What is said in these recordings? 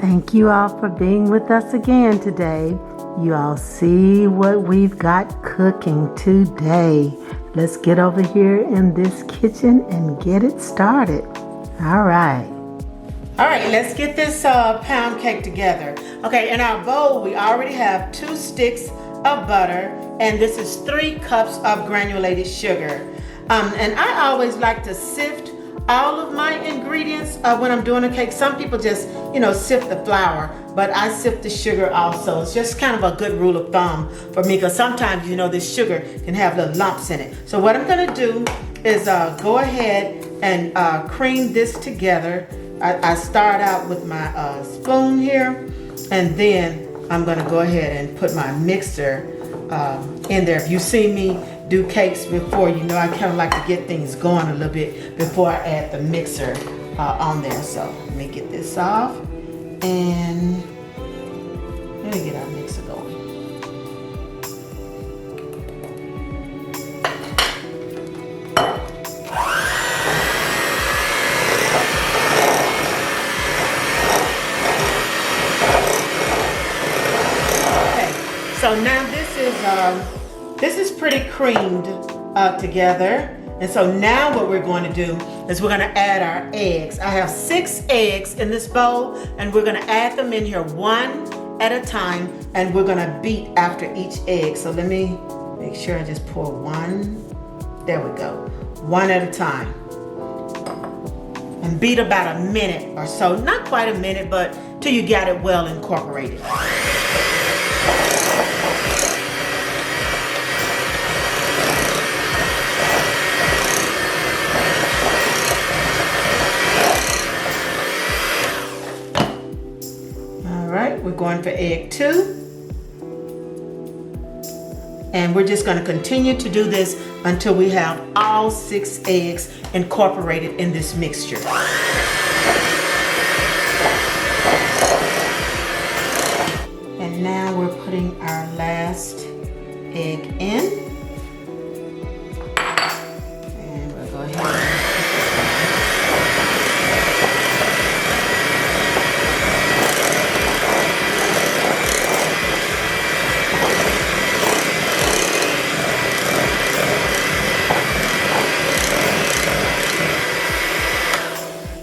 Thank you all for being with us again today. You all see what we've got cooking today. Let's get over here in this kitchen and get it started. All right, let's get this pound cake together. Okay, in our bowl, we already have 2 sticks of butter, and this is 3 cups of granulated sugar. And I always like to sift all of my ingredients when I'm doing a cake. Some people just, sift the flour, but I sift the sugar also. It's just kind of a good rule of thumb for me, because sometimes, this sugar can have little lumps in it. So what I'm gonna do is go ahead and cream this together. I start out with my spoon here, and then I'm gonna go ahead and put my mixer in there. If you see me do cakes before, I kind of like to get things going a little bit before I add the mixer on there. So let me get this off, and let me get our mixer going. So now this is pretty creamed together. And so now what we're going to do is we're going to add our eggs. I have 6 eggs in this bowl, and we're going to add them in here one at a time, and we're going to beat after each egg. So let me make sure I just pour one. There we go. One at a time. And beat about a minute or so. Not quite a minute, but till you got it well incorporated. We're going for egg 2, and we're just going to continue to do this until we have all 6 eggs incorporated in this mixture. And now we're putting our last egg in, and we'll go ahead.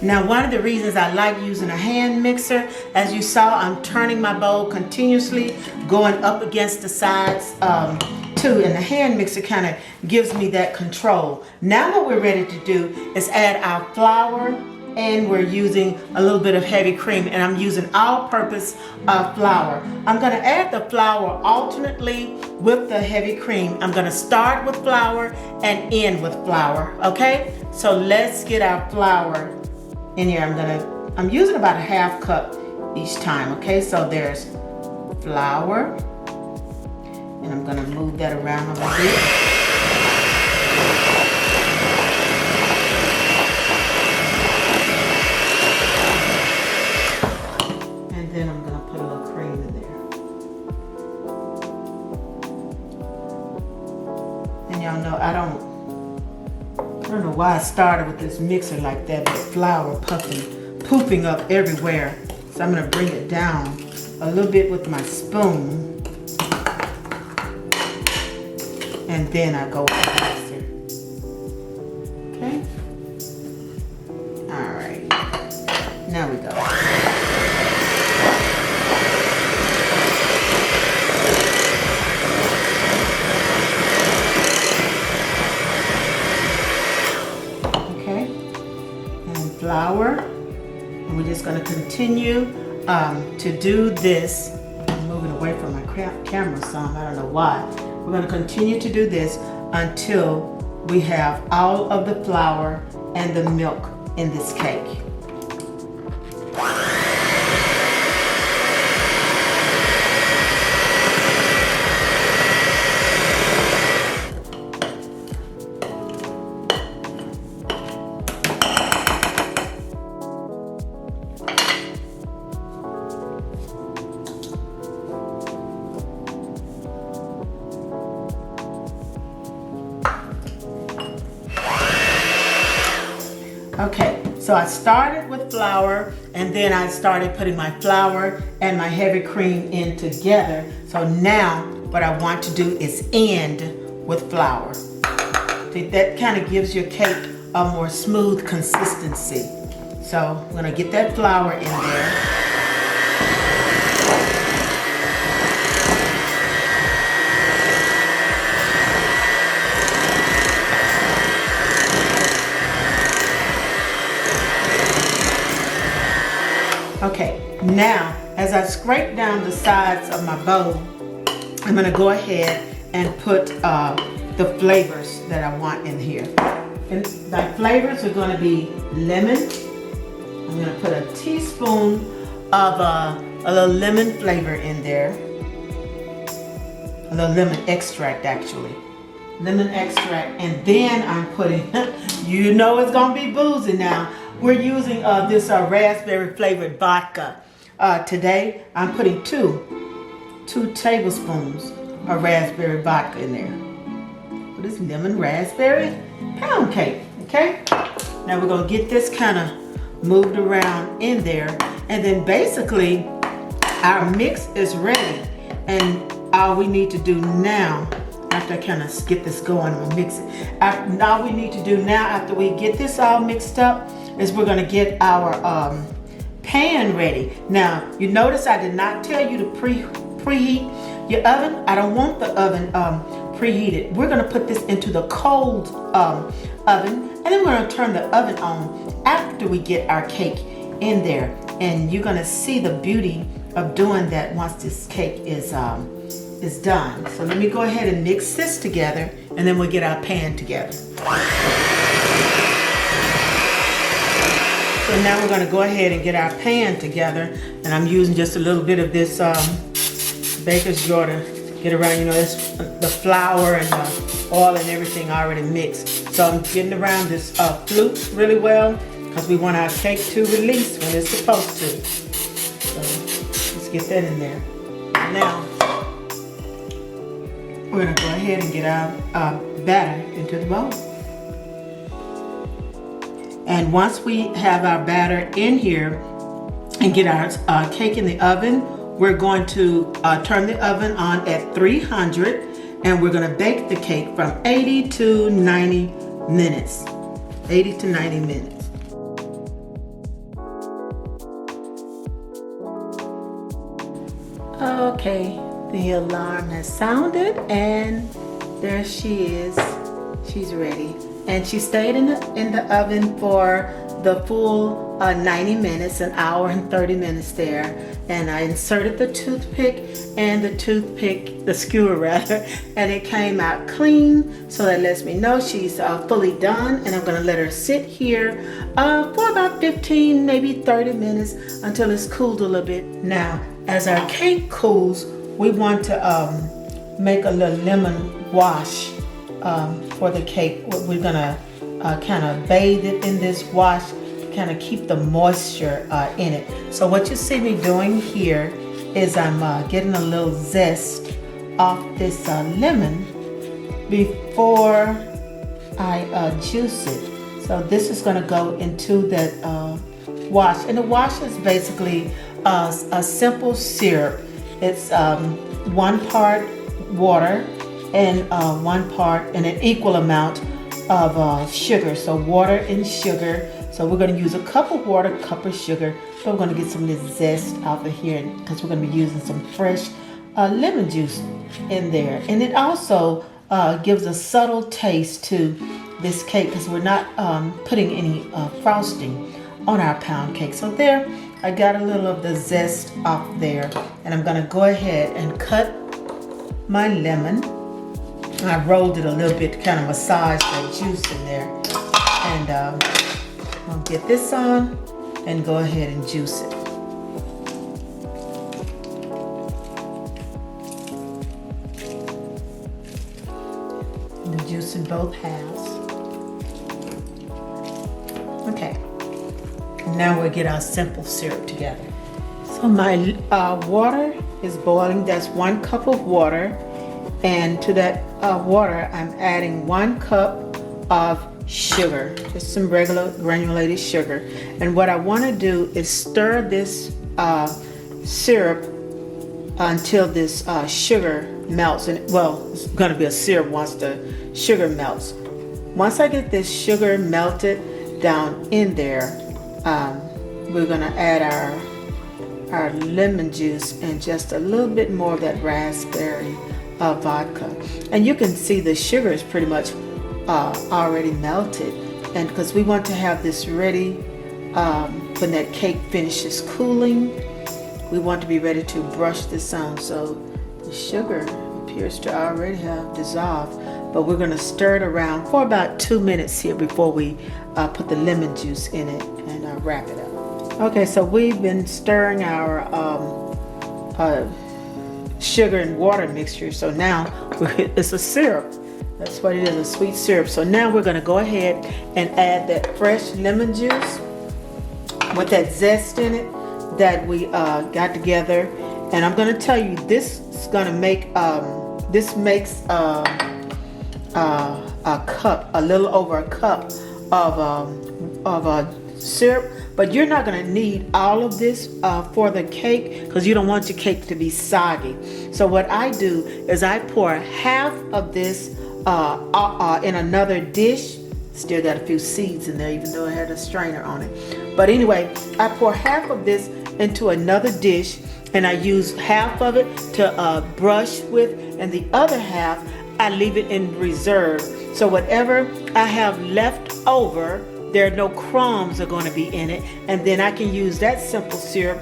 Now, one of the reasons I like using a hand mixer, as you saw, I'm turning my bowl continuously, going up against the sides too, and the hand mixer kind of gives me that control. Now what we're ready to do is add our flour, and we're using a little bit of heavy cream, and I'm using all-purpose flour. I'm going to add the flour alternately with the heavy cream. I'm going to start with flour and end with flour, okay? So let's get our flour in here. I'm using about a 1/2 cup each time, okay? So there's flour, and I'm gonna move that around a little bit. And then I'm gonna put a little cream in there. And y'all know I don't know why I started with this mixer like that, but flour pooping up everywhere. So I'm gonna bring it down a little bit with my spoon, and then I go with the mixer. Okay? All right. Now we go. Flour, and we're just going to continue to do this. I'm moving away from my camera some, I don't know why. We're going to continue to do this until we have all of the flour and the milk in this cake. Okay, so I started with flour and then I started putting my flour and my heavy cream in together. So now what I want to do is end with flour. That kind of gives your cake a more smooth consistency. So I'm gonna get that flour in there. Okay, now as I scrape down the sides of my bowl, I'm gonna go ahead and put the flavors that I want in here. And the flavors are gonna be lemon. I'm gonna put a teaspoon of a little lemon flavor in there. A little lemon extract actually. Lemon extract, and then I'm putting, you know it's gonna be Boozin now. We're using this raspberry flavored vodka. Today I'm putting two tablespoons of raspberry vodka in there. For this lemon raspberry pound cake, okay? Now we're gonna get this kind of moved around in there, and then basically our mix is ready, and all we need to do now, after I kind of get this going, I'm gonna mix it. All we need to do now, after we get this all mixed up, is we're gonna get our pan ready. Now, you notice I did not tell you to preheat your oven. I don't want the oven preheated. We're gonna put this into the cold oven, and then we're gonna turn the oven on after we get our cake in there. And you're gonna see the beauty of doing that once this cake is done. So let me go ahead and mix this together, and then we'll get our pan together. So now we're going to go ahead and get our pan together, and I'm using just a little bit of this baker's jar to get around. You know, this, the flour and the oil and everything already mixed. So I'm getting around this flute really well, because we want our cake to release when it's supposed to. So let's get that in there. Now we're going to go ahead and get our batter into the bowl. And once we have our batter in here and get our cake in the oven, we're going to turn the oven on at 300, and we're going to bake the cake from 80 to 90 minutes. 80 to 90 minutes. Okay, the alarm has sounded, and there she is. She's ready. And she stayed in the oven for the full 90 minutes, an hour and 30 minutes there. And I inserted the toothpick and the skewer rather, and it came out clean. So that lets me know she's fully done. And I'm gonna let her sit here for about 15, maybe 30 minutes until it's cooled a little bit. Now, as our cake cools, we want to make a little lemon wash for the cake. We're gonna kind of bathe it in this wash, kind of keep the moisture in it. So what you see me doing here is I'm getting a little zest off this lemon before I juice it. So this is gonna go into that wash, and the wash is basically a simple syrup. It's 1 part water and 1 part and an equal amount of sugar. So water and sugar. So we're going to use a cup of water, cup of sugar. So we're going to get some of this zest out of here, because we're going to be using some fresh lemon juice in there. And it also gives a subtle taste to this cake, because we're not putting any frosting on our pound cake. So there, I got a little of the zest off there, and I'm going to go ahead and cut my lemon. I rolled it a little bit to kind of massage that juice in there. And I'll get this on and go ahead and juice it. And the juice in both halves. Okay. And now we'll get our simple syrup together. So my water is boiling. That's 1 cup of water. And to that water, I'm adding 1 cup of sugar, just some regular granulated sugar. And what I want to do is stir this syrup until this sugar melts. And well, it's going to be a syrup once the sugar melts. Once I get this sugar melted down in there, we're going to add our lemon juice and just a little bit more of that raspberry vodka. And you can see the sugar is pretty much already melted, and because we want to have this ready when that cake finishes cooling, we want to be ready to brush this on. So the sugar appears to already have dissolved, but we're going to stir it around for about 2 minutes here before we put the lemon juice in it and wrap it up. Okay, so we've been stirring our sugar and water mixture, so now it's a syrup. That's what it is, a sweet syrup. So now we're going to go ahead and add that fresh lemon juice with that zest in it that we got together. And I'm going to tell you, this is going to make, this makes a cup, a little over a cup of syrup. But you're not going to need all of this for the cake, because you don't want your cake to be soggy. So what I do is I pour half of this in another dish. Still got a few seeds in there, even though it had a strainer on it. But anyway, I pour half of this into another dish, and I use half of it to brush with, and the other half I leave it in reserve. So whatever I have left over, there are no crumbs are going to be in it, and then I can use that simple syrup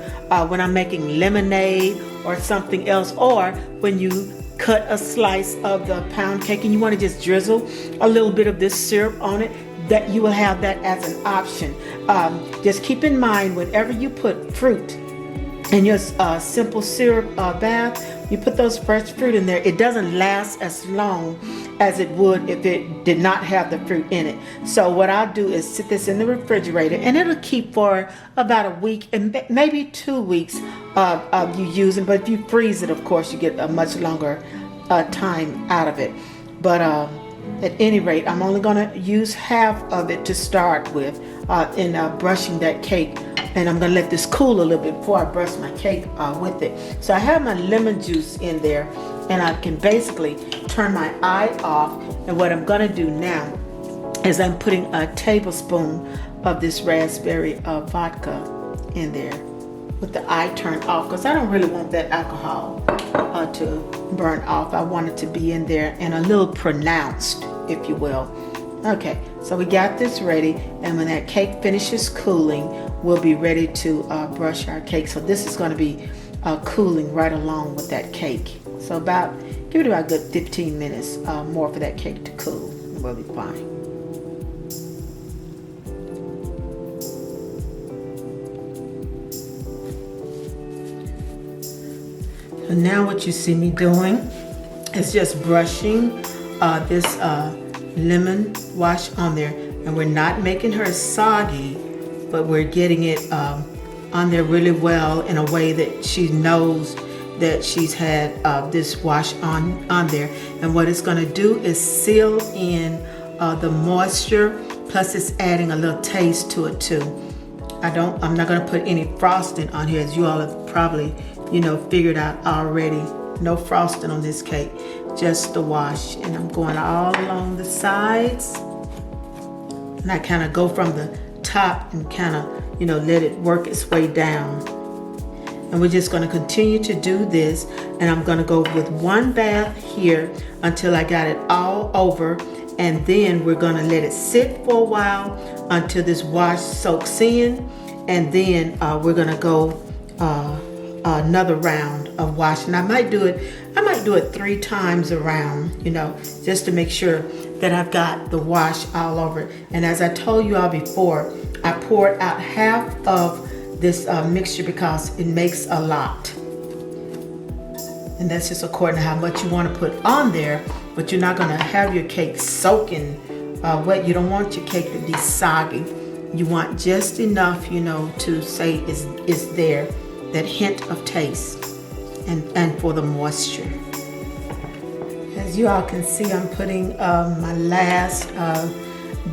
when I'm making lemonade or something else, or when you cut a slice of the pound cake and you want to just drizzle a little bit of this syrup on it, that you will have that as an option. Just keep in mind, whenever you put fruit in your simple syrup bath, you put those fresh fruit in there, it doesn't last as long as it would if it did not have the fruit in it. So what I'll do is sit this in the refrigerator, and it'll keep for about a week and maybe 2 weeks of you using. But if you freeze it, of course, you get a much longer time out of it. But at any rate, I'm only going to use half of it to start with in brushing that cake. And I'm going to let this cool a little bit before I brush my cake with it. So I have my lemon juice in there, and I can basically turn my eye off. And what I'm going to do now is I'm putting a tablespoon of this raspberry vodka in there with the eye turned off, because I don't really want that alcohol to burn off. I want it to be in there and a little pronounced, if you will. Okay, so we got this ready, and when that cake finishes cooling, we'll be ready to brush our cake. So this is going to be cooling right along with that cake. So give it about a good 15 minutes more for that cake to cool, and we'll be fine. So now what you see me doing is just brushing this lemon wash on there, and we're not making her soggy, but we're getting it on there really well in a way that she knows that she's had this wash on there. And what it's going to do is seal in the moisture, plus it's adding a little taste to it too. I'm not going to put any frosting on here, as you all have probably figured out already. No frosting on this cake, just the wash. And I'm going all along the sides, and I kind of go from the top and kind of let it work its way down. And we're just going to continue to do this, and I'm going to go with one bath here until I got it all over, and then we're going to let it sit for a while until this wash soaks in, and then we're going to go another round of washing. I might do it 3 times around, just to make sure that I've got the wash all over. And as I told you all before, I poured out half of this mixture because it makes a lot. And that's just according to how much you want to put on there, but you're not going to have your cake soaking wet. You don't want your cake to be soggy. You want just enough, to say is there, that hint of taste, and for the moisture. As you all can see, I'm putting my last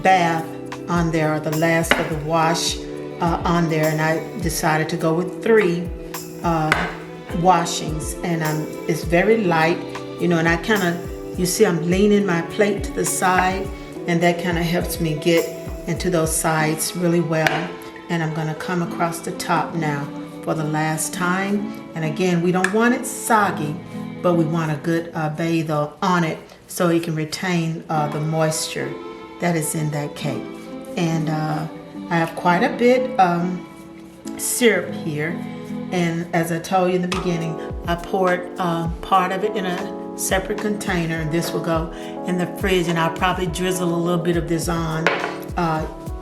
bath on there, or the last of the wash on there, and I decided to go with 3 washings, and it's very light, you know, and I kind of, you see I'm leaning my plate to the side, and that kind of helps me get into those sides really well. And I'm going to come across the top now for the last time. And again, we don't want it soggy, but we want a good bathe on it so it can retain the moisture that is in that cake. And I have quite a bit syrup here, and as I told you in the beginning, I poured part of it in a separate container, and this will go in the fridge, and I'll probably drizzle a little bit of this on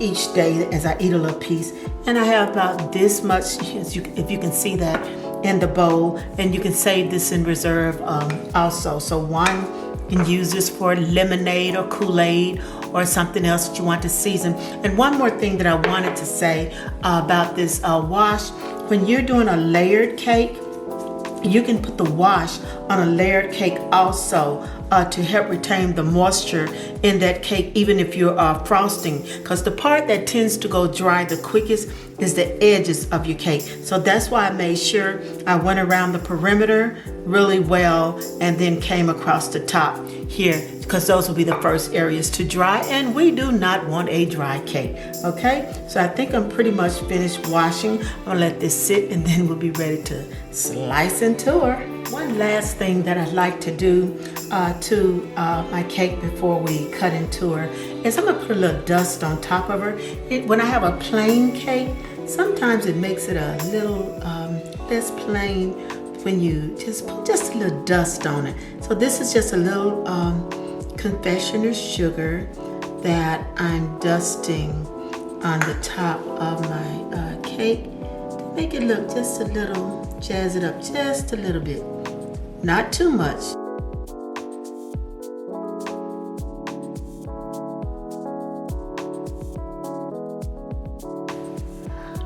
each day as I eat a little piece. And I have about this much, if you can see that, in the bowl, and you can save this in reserve also. So one, you can use this for lemonade or Kool-Aid or something else that you want to season. And one more thing that I wanted to say about this wash, when you're doing a layered cake, you can put the wash on a layered cake also to help retain the moisture in that cake, even if you're frosting, because the part that tends to go dry the quickest is the edges of your cake. So that's why I made sure I went around the perimeter really well and then came across the top here, because those will be the first areas to dry, and we do not want a dry cake. Okay, so I think I'm pretty much finished washing. I'm gonna let this sit, and then we'll be ready to slice into her. One last thing that I'd like to do to my cake before we cut into her is I'm gonna put a little dust on top of her. When I have a plain cake, sometimes it makes it a little less plain when you just put just a little dust on it. So this is just a little confectioner's sugar that I'm dusting on the top of my cake to make it look just a little, jazz it up just a little bit, not too much.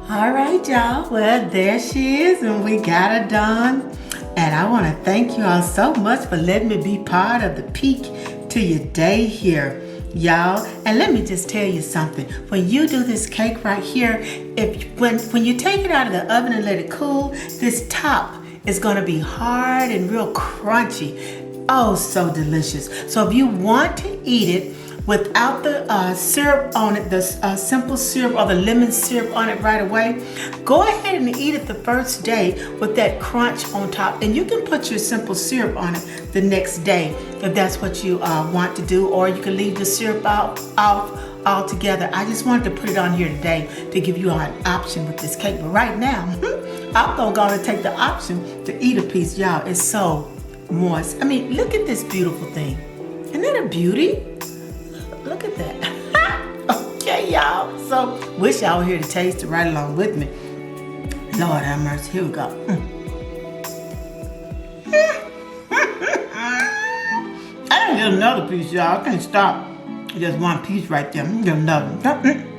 All right, y'all, well, there she is, and we got her done. And I want to thank you all so much for letting me be part of the peak to your day here, y'all. And let me just tell you something. When you do this cake right here, when you take it out of the oven and let it cool, this top is going to be hard and real crunchy. Oh, so delicious. So if you want to eat it without the syrup on it, the simple syrup or the lemon syrup on it right away, go ahead and eat it the first day with that crunch on top. And you can put your simple syrup on it the next day if that's what you want to do, or you can leave the syrup out altogether. I just wanted to put it on here today to give you an option with this cake. But right now, I'm gonna take the option to eat a piece, y'all. It's so moist. I mean, look at this beautiful thing. Isn't that a beauty? Look at that. Okay, y'all. So, wish y'all were here to taste it right along with me. Lord have mercy. Here we go. I didn't get another piece, y'all. I can't stop. Just one piece right there. I'm gonna get another one.